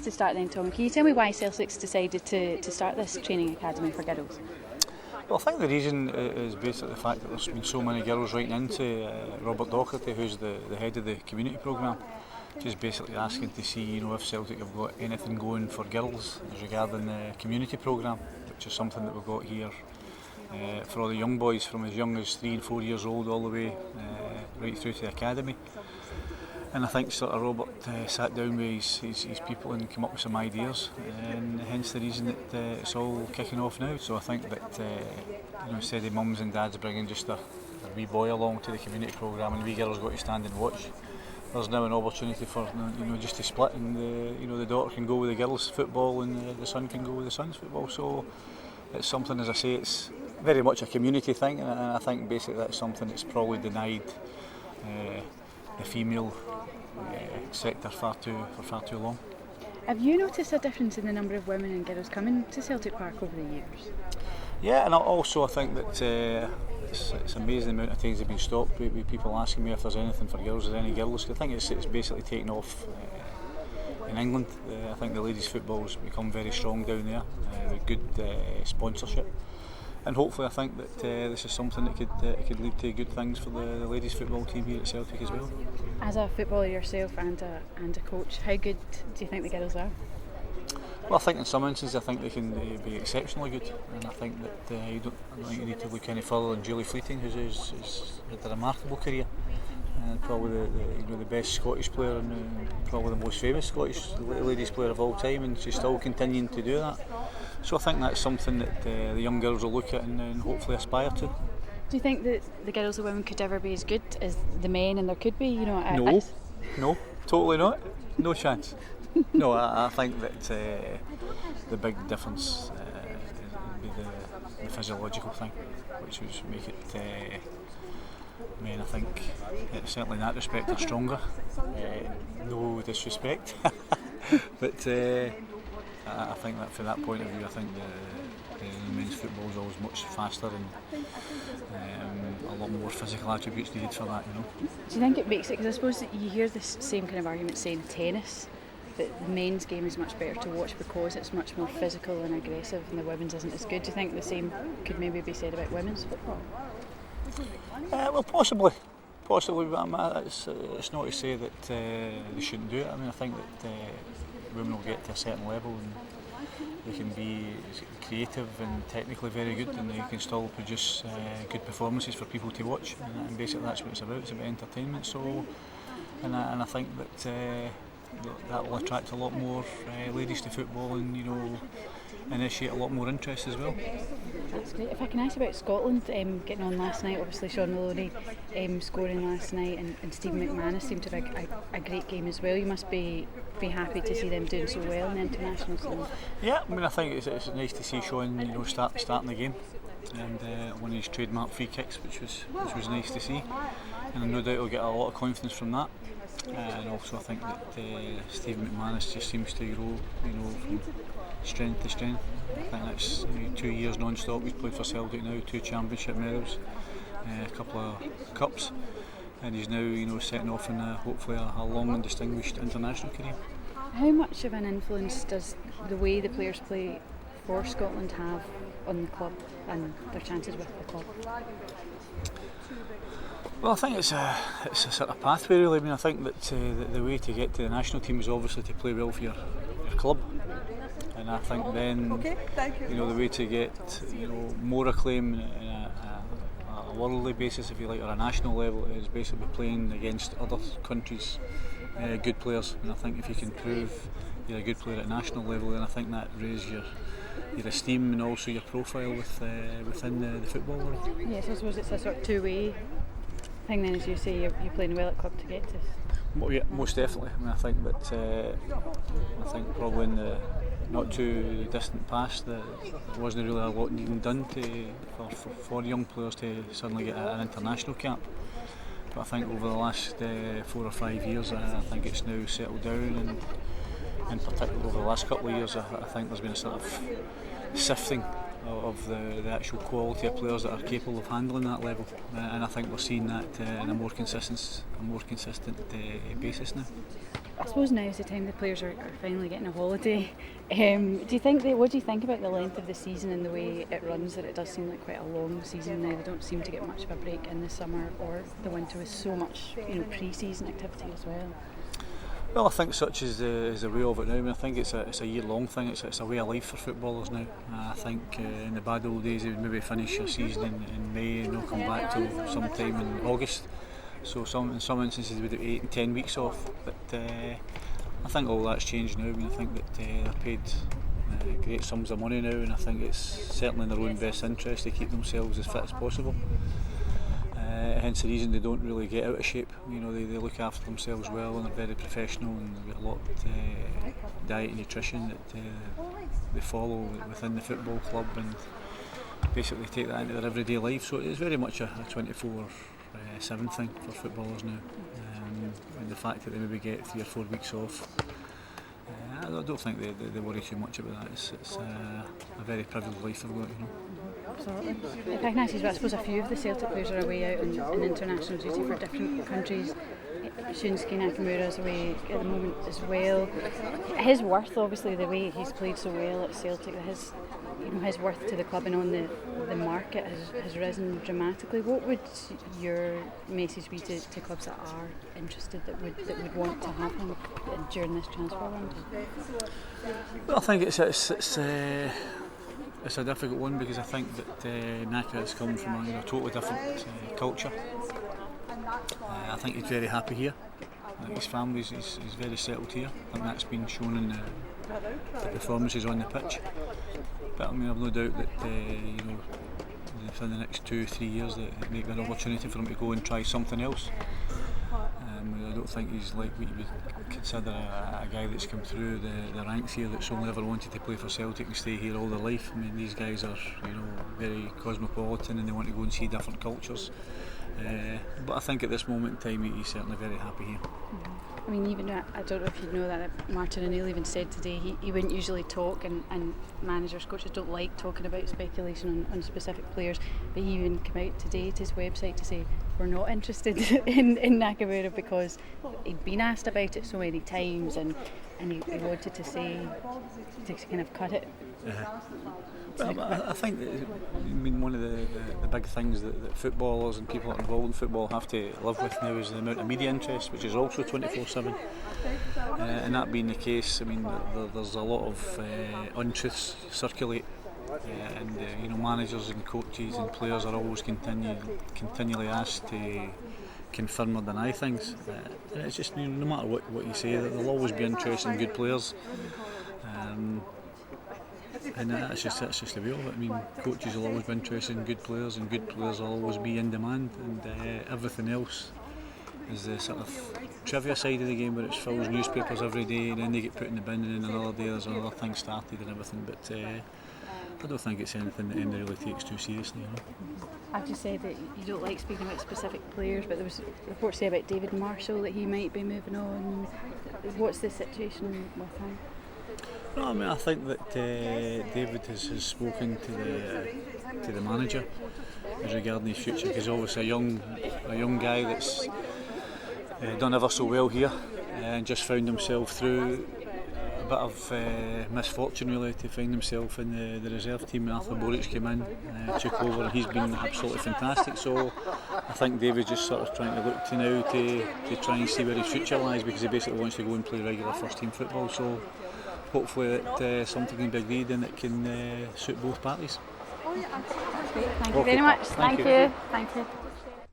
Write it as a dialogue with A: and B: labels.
A: To start then, Tom, can you tell me why Celtic's decided to start this training academy for girls?
B: Well, I think the reason is basically the fact that there's been so many girls writing into Robert Docherty, who's the head of the community programme, just basically asking to see, if Celtic have got anything going for girls as regarding the community programme, which is something that we've got here for all the young boys from as young as 3 and 4 years old all the way right through to the academy. And I think sort of Robert sat down with his people and came up with some ideas, and hence the reason that it's all kicking off now. So I think that instead of mums and dads bringing just a wee boy along to the community programme and wee girls got to stand and watch, there's now an opportunity for just to split, and the daughter can go with the girls' football and the son can go with the son's football. So it's something, as I say, it's very much a community thing, and I think basically that's something that's probably denied the female sector for far too long.
A: Have you noticed a difference in the number of women and girls coming to Celtic Park over the years?
B: Yeah, and also I think that it's amazing the amount of times they've been stopped with people asking me if there's anything for girls or any girls. I think it's basically taken off in England. I think the ladies' football's become very strong down there with good sponsorship. And hopefully I think that this is something that could lead to good things for the ladies' football team here at Celtic as well.
A: As a footballer yourself and a coach, how good do you think the girls are?
B: Well, I think in some instances I think they can be exceptionally good, and I think that I don't think you need to look any further than Julie Fleeting, who's had a remarkable career, and probably the best Scottish player and probably the most famous Scottish ladies player of all time, and she's still continuing to do that. So I think that's something that the young girls will look at and hopefully aspire to.
A: Do you think that the girls and women could ever be as good as the men, and there could be,
B: No, totally not. No chance. No, I think that the big difference would be the physiological thing, which would make it men, I think, certainly in that respect, are stronger. No disrespect, but I think that from that point of view, I think the men's football is always much faster and a lot more physical attributes needed for that.
A: Do you think it makes it? Because I suppose that you hear this same kind of argument saying tennis, that the men's game is much better to watch because it's much more physical and aggressive, and the women's isn't as good. Do you think the same could maybe be said about women's football?
B: Well, possibly, but it's not to say that they shouldn't do it. I mean, I think that women will get to a certain level and they can be creative and technically very good, and they can still produce good performances for people to watch, and basically that's what it's about entertainment. So, and I think that will attract a lot more ladies to football, and initiate a lot more interest as well.
A: That's great. If I can ask about Scotland getting on last night, obviously Sean Maloney scoring last night, and Stephen McManus seemed to have a great game as well. You must be happy to see them doing so well in the international scene.
B: Yeah, I mean, I think it's nice to see Sean starting the game, and one of his trademark free kicks, which was nice to see, and no doubt he'll get a lot of confidence from that. And also I think that Stephen McManus just seems to grow, from strength to strength. I think that's 2 years non-stop he's played for Celtic now, 2 championship medals, a couple of cups, and he's now setting off in hopefully a long and distinguished international career.
A: How much of an influence does the way the players play for Scotland have on the club and their chances with the club?
B: Well, I think it's a sort of pathway really. I mean, I think that the way to get to the national team is obviously to play well for your club, and I think then the way to get more acclaim on a worldly basis, if you like, or a national level, is basically playing against other countries' good players. And I think if you can prove you're a good player at national level, then I think that raises your esteem and also your profile within the football world.
A: Yes, I suppose it's a sort of two-way thing then, as you say, you're playing well at club to get to.
B: Well, yeah, most definitely. I mean, I think that probably in the not too distant past there wasn't really a lot needing done for young players to suddenly get an international cap. But I think over the last 4 or 5 years, I think it's now settled down, and in particular over the last couple of years, I think there's been a sort of sifting of the actual quality of players that are capable of handling that level, and I think we're seeing that in a more consistent basis now.
A: I suppose now is the time the players are finally getting a holiday. What do you think about the length of the season and the way it runs, that it does seem like quite a long season now? They don't seem to get much of a break in the summer or the winter with so much pre-season activity as well.
B: Well, I think such is the way of it now. I mean, I think it's a year-long thing. It's a way of life for footballers now. I think in the bad old days they would maybe finish a season in May and not come back till sometime in August. So in some instances they would have 8 and 10 weeks off. But I think all that's changed now. I mean, I think that they're paid great sums of money now, and I think it's certainly in their own best interest to keep themselves as fit as possible. Hence the reason they don't really get out of shape. You know, they look after themselves well and they're very professional, and they've got a lot of diet and nutrition that they follow within the football club, and basically take that into their everyday life. So it's very much a 24/7 thing for footballers now, and the fact that they maybe get 3 or 4 weeks off, I don't think they worry too much about that. It's a very privileged life they've got, you know.
A: Absolutely. If I can ask you, I suppose a few of the Celtic players are away out on international duty for different countries. Shunsuke Nakamura is away at the moment as well. His worth, obviously, the way he's played so well at Celtic, his worth to the club and on the market has risen dramatically. What would your message be to clubs that are interested, that would want to have him during this transfer window?
B: Well, I think it's a difficult one, because I think that Naka has come from a totally different culture. I think he's very happy here. His family is very settled here. I think that's been shown in the performances on the pitch. But I mean, I've no doubt that within the next 2-3 years that may be an opportunity for him to go and try something else. I don't think he's like what you would consider a guy that's come through the ranks here that's only ever wanted to play for Celtic and stay here all their life. I mean, these guys are very cosmopolitan, and they want to go and see different cultures. But I think at this moment in time he's certainly very happy here.
A: I mean, even I don't know if you know that Martin O'Neill even said today he wouldn't usually talk, and managers, coaches don't like talking about speculation on specific players, but he even came out today to his website to say we're not interested in Nakamura, because he'd been asked about it so many times, and he wanted to say, to kind of cut it.
B: Well, I think one of the big things that footballers and people that are involved in football have to live with now is the amount of media interest, which is also 24/7. And that being the case, I mean, there's a lot of untruths circulate, and managers and coaches and players are always continually asked to confirm or deny things. And it's just, no matter what you say, there'll always be interest in good players. And that's just the way of it. I mean, coaches will always be interested in good players, and good players will always be in demand, and everything else is the sort of trivia side of the game, where it fills newspapers every day, and then they get put in the bin, and then another day there's another thing started and everything. But I don't think it's anything that anybody really takes too seriously.
A: I've just said that you don't like speaking about specific players, but there was reports say about David Marshall that he might be moving on. What's the situation with him?
B: No, I mean, I think that David has spoken to the manager as regarding his future, because obviously a young guy that's done ever so well here, and just found himself through a bit of misfortune really to find himself in the reserve team when Arthur Boric came in, took over, and he's been absolutely fantastic. So I think David's just sort of trying to look to now to try and see where his future lies, because he basically wants to go and play regular first team football. So hopefully that something can be agreed and it can suit both parties.
A: Thank you very much. Thank you.